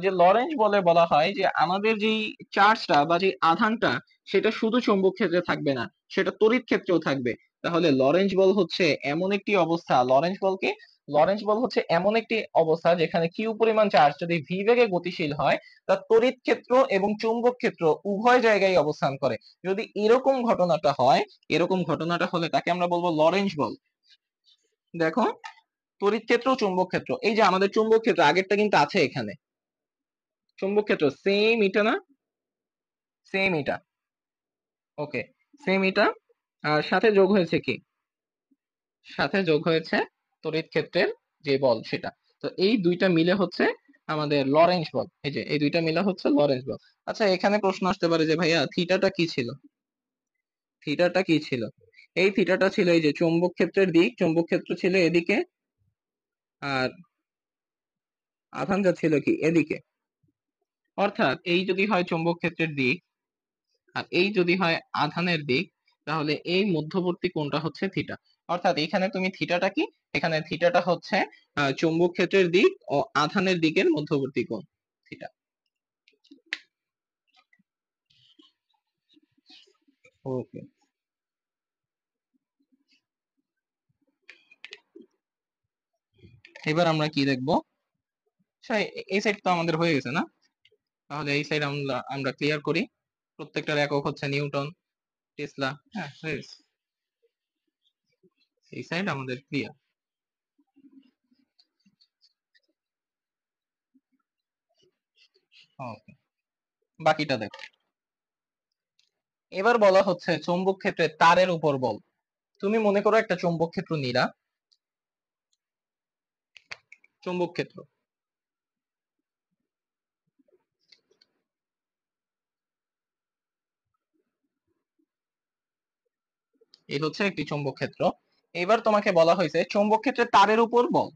যে লরেঞ্জ বলে বলা হয় যে আমাদের যেই চার্জটা বা যে আধানটা, সেটা শুধু চৌম্বক ক্ষেত্রে থাকবে না, সেটা তড়িৎ ক্ষেত্রেও থাকবে। তাহলে লরেঞ্জ বল হচ্ছে এমন একটি অবস্থা, লরেঞ্জ বলকে, লরেঞ্জ বল হচ্ছে এমন একটি অবস্থা যেখানে কিউ পরিমাণ চার্জ যদি ভি বেগে গতিশীল হয়, তা তড়িৎ ক্ষেত্র এবং চৌম্বক ক্ষেত্র উভয় জায়গায় অবস্থান করে। যদি এরকম ঘটনাটা হয়, এরকম ঘটনাটা হলে তাকে আমরা বলবো লরেঞ্জ বল। দেখো, তড়িৎ ক্ষেত্র চৌম্বক ক্ষেত্র, এই যে আমাদের চৌম্বক ক্ষেত্র আগেরটা কিন্তু আছে এখানে, চৌম্বক ক্ষেত্র সেম এটা না, সেম এটা, ওকে, সেম এটা, আর সাথে যোগ হয়েছে কি, সাথে যোগ হয়েছে তড়িৎ ক্ষেত্রের যে বল সেটা। তো এই দুইটা মিলে হচ্ছে আমাদের লরেঞ্জ বল, এই যে এই দুইটা মিলে হচ্ছে লরেঞ্জ বল। আচ্ছা, এখানে প্রশ্ন আসতে পারে যে ভাইয়া থিটাটা কি ছিল, থিটাটা কি ছিল? এই থিটাটা ছিল এই যে চৌম্বক ক্ষেত্রের দিক, চৌম্বক ক্ষেত্র ছিল এদিকে, আর আধানটা ছিল কি এদিকে। অর্থাৎ এই যদি হয় চৌম্বক ক্ষেত্রের দিক, আর এই যদি হয় আধানের দিক, তাহলে এই মধ্যবর্তী কোণটা হচ্ছে থিটা। অর্থাৎ এখানে তুমি থিটাটা কি, এখানে থিটাটা হচ্ছে চৌম্বক ক্ষেত্রের দিক ও আধানের দিকের মধ্যবর্তী কোণ, থিটা। ওকে, এবার আমরা কি দেখবো? এই সাইড তো আমাদের হয়ে গেছে না? তাহলে এই সাইড আমরা আমরা ক্লিয়ার করি। প্রত্যেকটার একক হচ্ছে নিউটন, টেসলা, হ্যাঁ হয়ে গেছে। এই সাইড আমাদের ক্লিয়ার। ওকে, বাকিটা দেখো। এবার বলা হচ্ছে চৌম্বক ক্ষেত্রে তারের উপর বল। তুমি মনে করো একটা চৌম্বক ক্ষেত্র নিলা, চৌম্বক ক্ষেত্র, এই হচ্ছে একটি চৌম্বক ক্ষেত্র। এবার তোমাকে বলা হয়েছে চৌম্বক ক্ষেত্রে তারের উপর বল।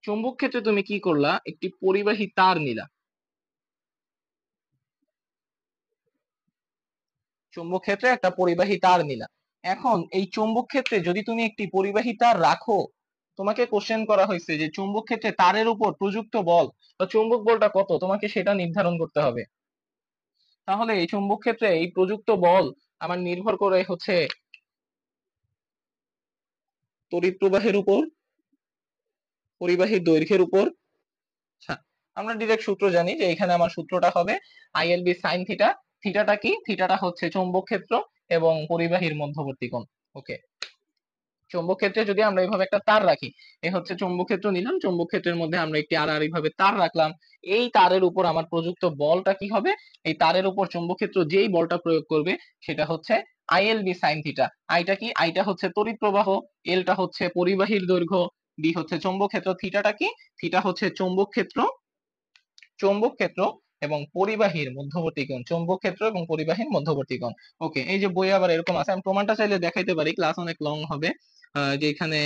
চৌম্বক ক্ষেত্রে তুমি কি করলা, একটি পরিবাহী তার নিলা। চৌম্বক ক্ষেত্রে একটা পরিবাহী তার নিলা। এখন এই চৌম্বক ক্ষেত্রে যদি তুমি একটি পরিবাহী তার রাখো, তোমাকে কোশ্চেন করা হয়েছে যে চৌম্বক ক্ষেত্রে তারের উপর প্রযুক্ত বল বা চৌম্বক বলটা কত, তোমাকে সেটা নির্ধারণ করতে হবে। তাহলে এই চৌম্বক ক্ষেত্রে এই প্রযুক্ত বল আমার নির্ভর করে হচ্ছে তড়িৎ প্রবাহের উপর, পরিবাহীর দৈর্ঘ্যের উপর। আচ্ছা, আমরা ডিরেক্ট সূত্র জানি যে এখানে আমার সূত্রটা হবে আইএলবি সাইন থিটা। থিটাটা কি? থিটাটা হচ্ছে চৌম্বক ক্ষেত্র এবং পরিবাহীর মধ্যবর্তী কোণ। ওকে, চৌম্বক ক্ষেত্রে যদি আমরা এইভাবে একটা তার রাখি, এই হচ্ছে চৌম্বক ক্ষেত্র নিলাম, চৌম্বক ক্ষেত্রের মধ্যে আমরা একটি আর এইভাবে তার রাখলাম। এই তারের উপর আমার প্রযুক্ত বলটা কি হবে? এই তারের উপর চৌম্বক ক্ষেত্র যেই বলটা প্রয়োগ করবে সেটা হচ্ছে আইএলবি সাইন থিটা। আইটা কি? আইটা হচ্ছে তড়িৎ প্রবাহ, এলটা হচ্ছে পরিবাহীর দৈর্ঘ্য, বি হচ্ছে চৌম্বক ক্ষেত্র, থিটাটা কি? থিটা হচ্ছে চৌম্বক ক্ষেত্র, চৌম্বক ক্ষেত্র এবং পরিবাহীর মধ্যবর্তী কোণ, চৌম্বক ক্ষেত্র এবং পরিবাহীর মধ্যবর্তী কোণ। ওকে, এই যে বই আবার এরকম আছে, আমি প্রমাণটা চাইলে দেখাইতে পারি, ক্লাস অনেক লং হবে। যে এখানে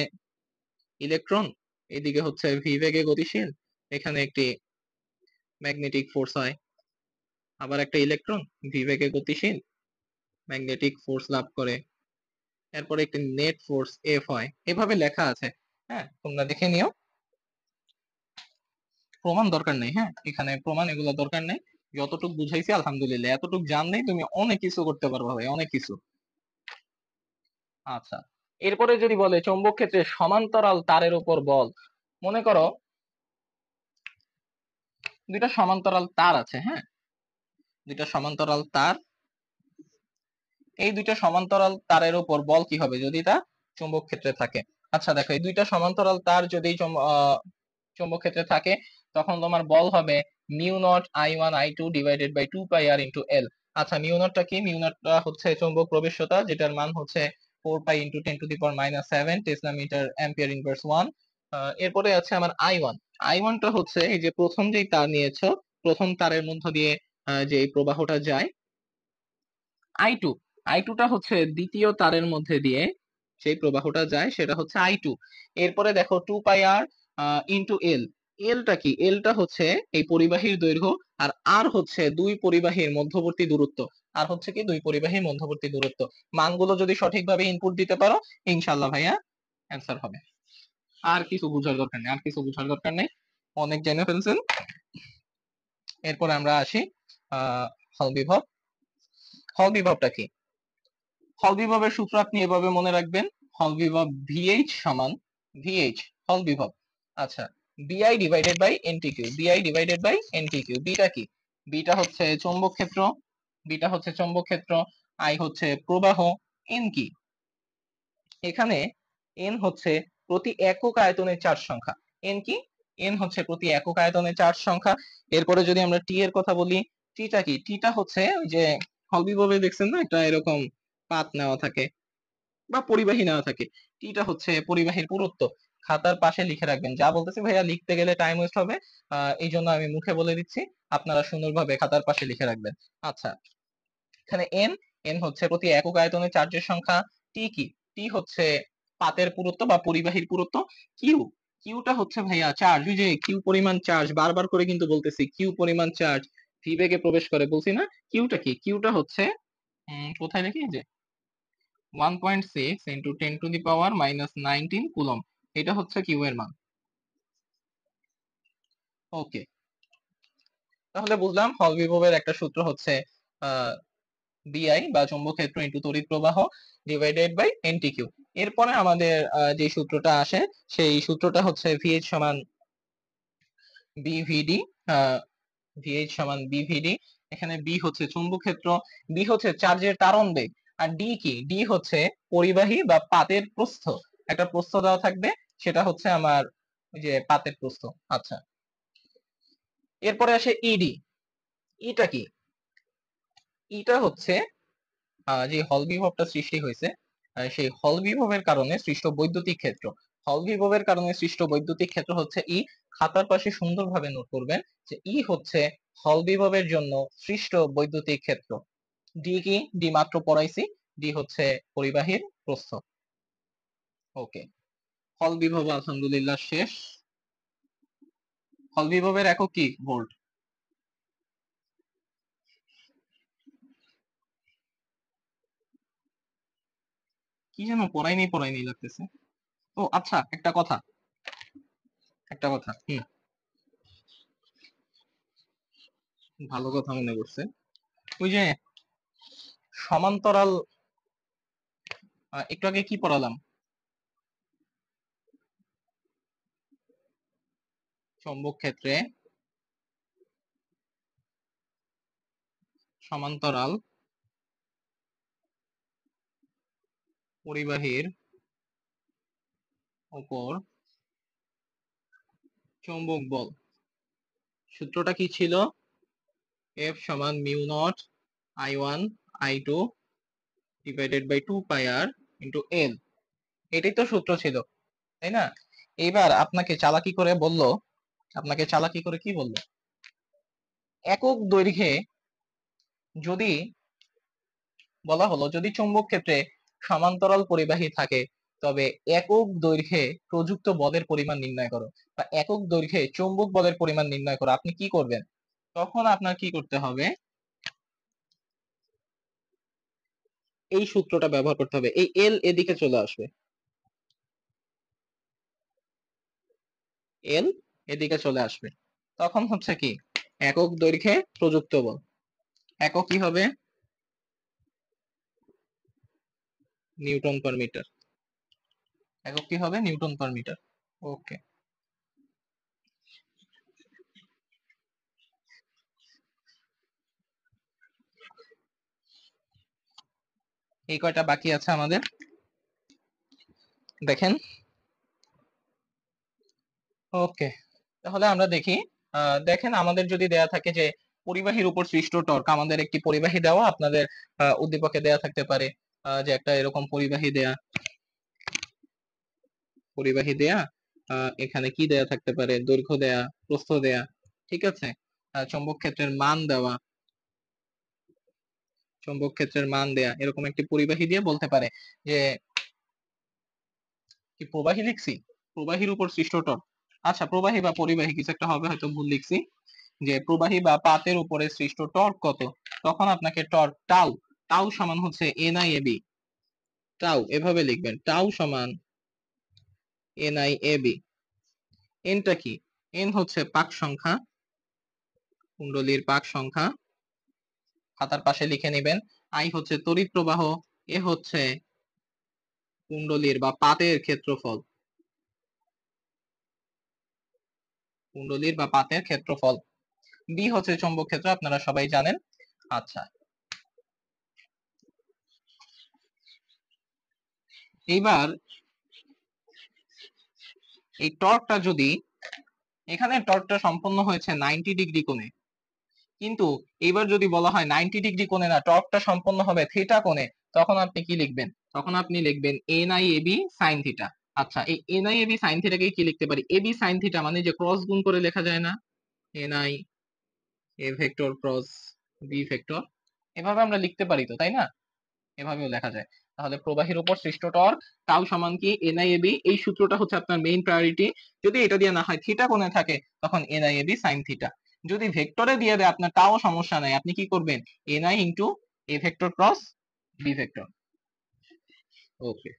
ইলেকট্রন, এদিকে হচ্ছে ভি বেগে গতিশীল, এখানে একটি ম্যাগনেটিক ফোর্স হয়, আবার একটা ইলেকট্রন ভি বেগে গতিশীল, ম্যাগনেটিক ফোর্স লাভ করে, এরপরে একটি নেট ফোর্স এফ হয়, এভাবে লেখা আছে। হ্যাঁ, তোমরা দেখে নিও, প্রমাণ দরকার নেই। হ্যাঁ, এখানে প্রমাণ এগুলো দরকার নেই, যতটুকু বুঝাইছি আলহামদুলিল্লাহ, এতটুকু জানলেই তুমি অনেক কিছু করতে পারবা ভাই, অনেক কিছু। আচ্ছা, এরপরে যদি বলে চৌম্বক ক্ষেত্রে সমান্তরাল তারের উপর বল, মনে করো দুইটা সমান্তরাল তার আছে। হ্যাঁ, দুইটা সমান্তরাল তার, এই দুইটা সমান্তরাল তারের উপর বল কি হবে যদি তা চৌম্বক ক্ষেত্রে থাকে? আচ্ছা দেখো, এই দুইটা সমান্তরাল তার যদি চৌম্বক ক্ষেত্রে থাকে, তখন তোমার বল হবে mu naught I one I two divided by 2 pi r into l. আচ্ছা, মিউ নটটা কি? মিউ নটটা হচ্ছে চৌম্বক প্রবেশ্যতা, যেটার মান হচ্ছে 4 pi into 10⁻⁷ tesla metre ampere inverse 1। এরপরে আছে আমার আই ওয়ান। আই ওয়ানটা হচ্ছে এই যে প্রথম যেই তার নিয়েছো, প্রথম তারের মধ্য দিয়ে যে এই প্রবাহটা যায়। আই টু, আই টুটা হচ্ছে দ্বিতীয় তারের মধ্যে দিয়ে সেই প্রবাহটা যায়, সেটা হচ্ছে আই টু। এরপরে দেখো 2 পাই আর ইন্টু এল। এলটা কি? এলটা হচ্ছে এই পরিবাহীর দৈর্ঘ্য, আর আর হচ্ছে দুই পরিবাহীর মধ্যবর্তী দূরত্ব। আর হচ্ছে কি? দুই পরিবাহীর মধ্যবর্তী দূরত্ব। মানগুলো যদি সঠিকভাবে ইনপুট দিতে পারো, ইনশাল্লাহ ভাইয়া অ্যান্সার হবে। আর কিছু বোঝার দরকার নেই, আর কিছু বোঝার দরকার নেই, অনেক জেনে ফেলছেন। এরপর আমরা আসি হল বিভব। হল বিভবটা কি? হল বিভবের সূত্র আপনি এভাবে মনে রাখবেন, হল বিভব ভিএইচ সমান ভিএইচ হল বিভব। আচ্ছা, বিআই ডিভাইডেড বাই এনটি কিউ, বিআই divided by N T Q. Beta কি? বিটা হচ্ছে চৌম্বক ক্ষেত্র, বিটা হচ্ছে চৌম্বক ক্ষেত্র, আই হচ্ছে প্রবাহ, এন কি? এখানে এন হচ্ছে প্রতি একক আয়তনের চার্জ সংখ্যা। এন কি? এন হচ্ছে প্রতি একক আয়তনের চার্জ সংখ্যা। এরপরে যদি আমরা টি এর কথা বলি, টিটা কি? টিটা হচ্ছে ওই যে হল বিভবে দেখছেন না, একটা এরকম পাত নেওয়া থাকে বা পরিবাহী নেওয়া থাকে, টিটা হচ্ছে পরিবাহীর পুরুত্ব। খাতার পাশে লিখে রাখবেন, যা বলতেছি ভাইয়া লিখতে গেলে টাইম ওয়েস্ট হবে, এই জন্য আমি মুখে বলে দিচ্ছি, আপনারা সুন্দরভাবে খাতার পাশে লিখে রাখবেন। আচ্ছা, এখানে এন, এন হচ্ছে প্রতি একক আয়তনে চার্জের সংখ্যা। টি কি? টি হচ্ছে পাতের পুরুত্ব বা পরিবাহীর পুরুত্ব। কিউ, কিউটা হচ্ছে ভাইয়া চার্জ, ওই যে কিউ পরিমাণ চার্জ, বারবার করে কিন্তু বলতেছি কিউ পরিমাণ চার্জ ভি বেগে প্রবেশ করে, বলছি না? কিউটা কি? কিউটা হচ্ছে কোথায় লিখি, যে 1.6 ইন্টু 10⁻⁻19 কুলম, এটা হচ্ছে কিউ এর মান। ওকে, তাহলে বুঝলাম হল বিভবের একটা সূত্র হচ্ছে বিআই বা চৌম্বক ক্ষেত্র ইন্টু তড়িৎ প্রবাহ ডিভাইডেড বাই এনটি কিউ। এরপরে আমাদের যে সূত্রটা আসে, সেই সূত্রটা হচ্ছে ভিএইচ সমান বিভিডি। ভিএইচ সমান বিভিডি। এখানে বি হচ্ছে চৌম্বক ক্ষেত্র, বি হচ্ছে চার্জের তারণ বেগ, আর ডি কি? ডি হচ্ছে পরিবাহী বা পাতের প্রস্থ। একটা প্রস্থ দেওয়া থাকবে, সেটা হচ্ছে আমার ওই যে পাতের প্রস্থ। আচ্ছা, এরপরে আসে ইডি। ইটা কি? ইটা হচ্ছে যে হল বিভবটা সৃষ্টি হয়েছে, সেই হল বিভবের কারণে সৃষ্ট বৈদ্যুতিক ক্ষেত্র। হল বিভবের কারণে সৃষ্ট বৈদ্যুতিক ক্ষেত্র হচ্ছে ই। খাতার পাশে সুন্দরভাবে নোট করবেন যে ই হচ্ছে হল বিভবের জন্য সৃষ্ট বৈদ্যুতিক ক্ষেত্র। ডি কি? ডি মাত্র পড়াইছি, ডি হচ্ছে পরিবাহীর প্রস্থ। ওকে, হল বিভব আলহামদুলিল্লাহ শেষ। হল বিভবের একক কি? ভোল্ট। কি যেন পড়াইনি লাগতেছে। ও আচ্ছা, একটা কথা ভালো কথা মনে করছে। ওই যে সমান্তরাল, একটু আগে কি পড়ালাম? চৌম্বক ক্ষেত্রে সমান্তরাল পরিবাহীর উপর চৌম্বক বল, সূত্রটা কি ছিল? F সমান mu naught I1 I2 divided by 2 pi r into L. এটাই তো সূত্র ছিল, তাই না? এইবার আপনাকে চালাকি করে কি বললো? একক দৈর্ঘ্যে যদি বলা হলো, যদি চৌম্বক ক্ষেত্রে সমান্তরাল পরিবাহী থাকে তবে একক দৈর্ঘ্যে প্রযুক্ত বলের পরিমাণ নির্ণয় করো, বা একক দৈর্ঘ্যে চৌম্বক বলের পরিমাণ নির্ণয় করো, আপনি কি করবেন? তখন আপনার কি করতে হবে? এই সূত্রটা ব্যবহার করতে হবে। এই এল এদিকে চলে আসবে, এল এদিকে চলে আসবে। তখন হচ্ছে কি, একক দৈর্ঘ্যে প্রযুক্ত বল, একক কি হবে? Newton per metre. একক কি হবে? Newton per metre. ওকে, এই কয়টা বাকি আছে আমাদের, দেখেন। ওকে, তাহলে আমরা দেখি। দেখেন, আমাদের যদি দেয়া থাকে যে পরিবাহীর উপর সৃষ্ট টর্ক, আমাদের একটি পরিবাহী দেওয়া, আপনাদের উদ্দীপকে দেয়া থাকতে পারে যে একটা এরকম পরিবাহী দেয়া, এখানে কি দেয়া থাকতে পারে? দৈর্ঘ্য দেয়া, প্রস্থ দেয়া, ঠিক আছে। চৌম্বক ক্ষেত্রের মান দেওয়া, চৌম্বক ক্ষেত্রের মান দেয়া, এরকম একটি পরিবাহী দিয়ে বলতে পারে যে, কি প্রবাহী লিখছি? প্রবাহীর উপর সৃষ্ট টর্ক। আচ্ছা, প্রবাহী বা পরিবাহী কিছু একটা হবে, হয়তো ভুল লিখছি। যে প্রবাহী বা পাতের উপরে সৃষ্ট টর্ক কত, তখন আপনাকে টর্ক টাউ, টাউ সমান হচ্ছে NIAB। টাউ এভাবে লিখবেন, টাউ সমান NIAB। এনটা কি? এন হচ্ছে পাক সংখ্যা, কুণ্ডলীর পাক সংখ্যা, খাতার পাশে লিখে নেবেন। আই হচ্ছে তড়িৎ প্রবাহ, এ হচ্ছে কুণ্ডলীর বা পাতের ক্ষেত্রফল, কুণ্ডলীর বা পাতের ক্ষেত্রফল। বি হচ্ছে চৌম্বক ক্ষেত্র, আপনারা সবাই জানেন। আচ্ছা, এইবার এই টর্কটা যদি, এখানে টর্কটা সম্পন্ন হয়েছে 90 ডিগ্রি কোণে, কিন্তু এবার যদি বলা হয় 90 ডিগ্রি কোণে না, টর্কটা সম্পন্ন হবে থিটা কোণে, তখন আপনি কি লিখবেন? তখন আপনি লিখবেন NIAB sin থিটা। আচ্ছা, এই NIAB sin থিটাকে কি লিখতে পারি? AB sin থিটা মানে যে ক্রস গুণ করে লেখা যায় না, NI A vector cross B vector, এভাবে আমরা লিখতে পারি তো, তাই না? এভাবেও লেখা যায়। তাহলে প্রবাহীর উপর সৃষ্ট টর্ক টাউ সমান কি? NIAB। এই সূত্রটা হচ্ছে আপনার মেইন প্রায়োরিটি। যদি এটা দিয়ে না হয়, থিটা কোণে থাকে, তখন NIAB sin থিটা। যদি ভেক্টরে দিয়ে দেয় আপনার, তাও সমস্যা নাই, আপনি কি করবেন? NI into A vector cross B vector. Okay,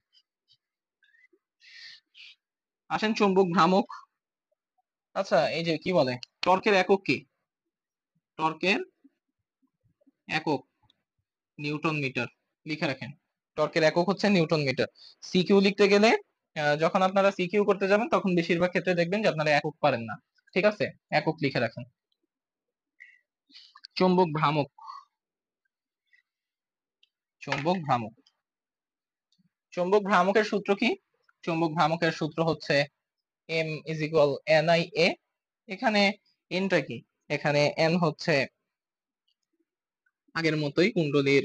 আসেন চুম্বক ভ্রামক। আচ্ছা, এই যে কি বলে, টর্কের একক কি? টর্কের একক নিউটন মিটার, লিখে রাখেন। টর্কের একক হচ্ছে নিউটন মিটার। সিকিউ লিখতে গেলে, যখন আপনারা সিকিউ করতে যাবেন, তখন বেশিরভাগ ক্ষেত্রে দেখবেন যে আপনারা একক পারেন না, ঠিক আছে? একক লিখে রাখেন। চৌম্বক ভ্রামক, চৌম্বক ভ্রামক, চৌম্বক ভ্রামকের সূত্র কি? চৌম্বক ভ্রামকের সূত্র হচ্ছে M ইজ ইকুয়াল NIA। এখানে এনটা কি? এখানে এন হচ্ছে আগের মতোই কুণ্ডলীর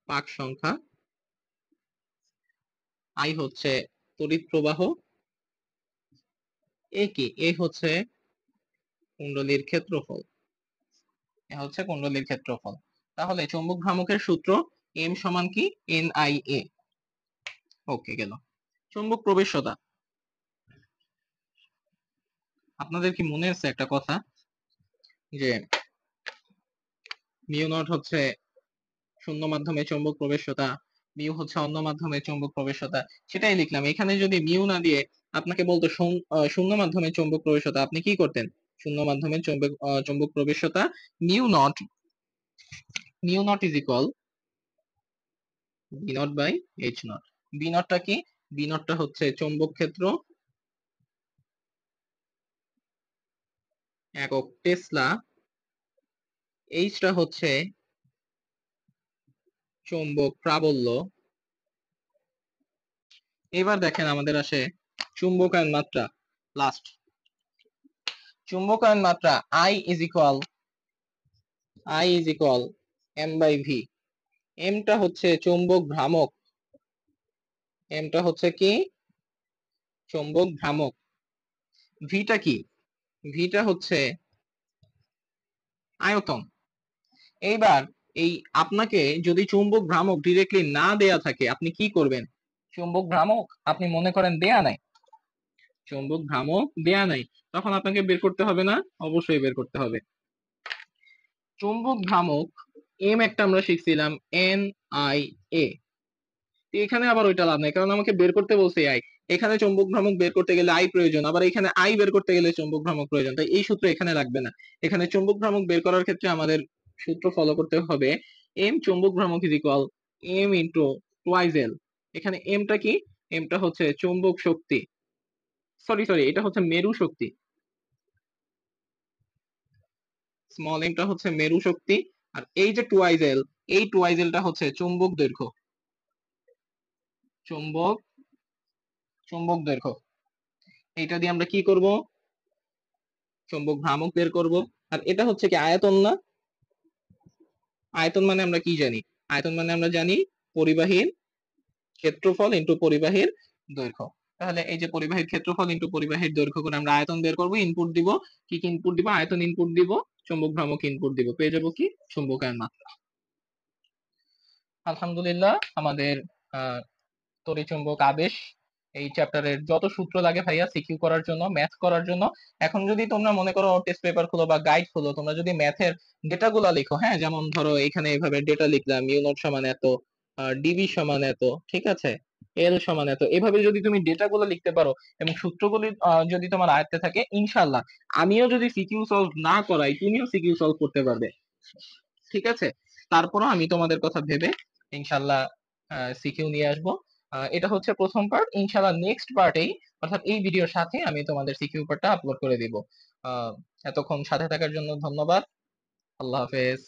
পাক সংখ্যা, আই হচ্ছে তড়িৎ প্রবাহ, এ কি? এ হচ্ছে কুণ্ডলীর ক্ষেত্রফল, এ হচ্ছে কুণ্ডলীর ক্ষেত্রফল। তাহলে চৌম্বক ভ্রামকের সূত্র M সমান কি? NIA। ওকে, গেল। চৌম্বক প্রবেশ্যতা। আপনাদের কি মনে আছে একটা কথা যে মিউ নট হচ্ছে শূন্য মাধ্যমে চৌম্বক প্রবেশ্যতা, মিউ হচ্ছে অন্য মাধ্যমে চৌম্বক প্রবেশ্যতা, সেটাই লিখলাম। এখানে যদি মিউ না দিয়ে আপনাকে বলতো শূন্য মাধ্যমে চৌম্বক প্রবেশ্যতা, আপনি কি করতেন? শূন্য মাধ্যমে চৌম্বক প্রবেশ্যতা mu naught, mu naught is equal B naught by H naught. B নটটা কি? বি নটটা হচ্ছে চৌম্বক ক্ষেত্র একক টেসলা, এইচটা হচ্ছে চৌম্বক প্রাবল্য। এবার দেখেন আমাদের আসে চুম্বকায়ন মাত্রা, লাস্ট চুম্বকায়ন মাত্রা I is equal m by V. এমটা হচ্ছে চৌম্বক ভ্রামক, এমটা হচ্ছে কি? চৌম্বক ভ্রামক। ভিটা কি? ভিটা হচ্ছে আয়তন। এইবার এই আপনাকে যদি চুম্বক ভ্রামক ডিরেক্টলি না দেয়া থাকে, আপনি কি করবেন? চুম্বক ভ্রামক আপনি মনে করেন দেয়া নাই, চুম্বক ভ্রামক দেয়া নাই, তখন আপনাকে বের করতে হবে না? অবশ্যই বের করতে হবে। চুম্বক ভ্রামক এম একটা আমরা শিখছিলাম এন আই এ, এখানে আবার ওইটা লাভ নাই, কারণ আমাকে বের করতে বলছে আই। এখানে চৌম্বক ভ্রামক বের করতে গেলে আই প্রয়োজন, আবার এখানে আই বের করতে গেলে চৌম্বক ভ্রামক প্রয়োজন, তাই এই সূত্র এখানে লাগবে না। এখানে চৌম্বক ভ্রামক বের করার ক্ষেত্রে আমাদের সূত্র ফলো করতে হবে এম চৌম্বক ভ্রামক is equal M into twice L. এখানে এমটা কি? এমটা হচ্ছে চৌম্বক শক্তি, সরি এটা হচ্ছে মেরু শক্তি, স্মল এমটা হচ্ছে মেরু শক্তি, আর এই যে টুয়াইস এল, এই টুয়াইস এলটা হচ্ছে চৌম্বক দৈর্ঘ্য, চৌম্বক চৌম্বক দৈর্ঘ্য। এইটা দিয়ে আমরা কি করব? চৌম্বক ভ্রামক বের করব। আর এটা হচ্ছে কি আয়তন না? আয়তন মানে আমরা কি জানি? আয়তন মানে আমরা জানি পরিবাহীর ক্ষেত্রফল ইনটু পরিবাহীর দৈর্ঘ্য। তাহলে এই যে পরিবাহীর ক্ষেত্রফল ইনটু পরিবাহীর দৈর্ঘ্য করে আমরা আয়তন বের করব। ইনপুট দিব, কি কি ইনপুট দিব? আয়তন ইনপুট দিব, চৌম্বক ভ্রামক ইনপুট দিব, পেয়ে যাবো কি? চুম্বকায়ন মাত্রা। আলহামদুলিল্লাহ, আমাদের আহ তড়িৎচুম্বক আবেশ এই চ্যাপ্টারের যত সূত্র লাগে ভাইয়া সিকিউ করার জন্য, ম্যাথ করার জন্য, এখন যদি তোমরা মনে করো টেস্ট পেপার খুলো বা গাইড খুলো, তোমরা যদি ম্যাথের ডেটা গুলা লিখো, হ্যাঁ, যেমন ধরো এখানে এইভাবে ডেটা লিখলাম, ইউ নট সমান এত, ডিবি সমান এত, ঠিক আছে, এল সমান এত, এভাবে যদি তুমি ডেটা গুলো লিখতে পারো এবং সূত্রগুলি যদি তোমার আয়ত্তে থাকে, ইনশাল্লাহ আমিও যদি সিকিউ সলভ না করাই তুমিও সিকিউ সলভ করতে পারবে, ঠিক আছে। তারপরও আমি তোমাদের কথা ভেবে ইনশাল্লাহ সিকিউ নিয়ে আসবো। এটা হচ্ছে প্রথম পার্ট, ইনশাল্লাহ নেক্সট পার্টেই অর্থাৎ এই ভিডিওর সাথে আমি তোমাদের সিকিউ পার্টটা আপলোড করে দিব। এতক্ষণ সাথে থাকার জন্য ধন্যবাদ। আল্লাহ হাফেজ।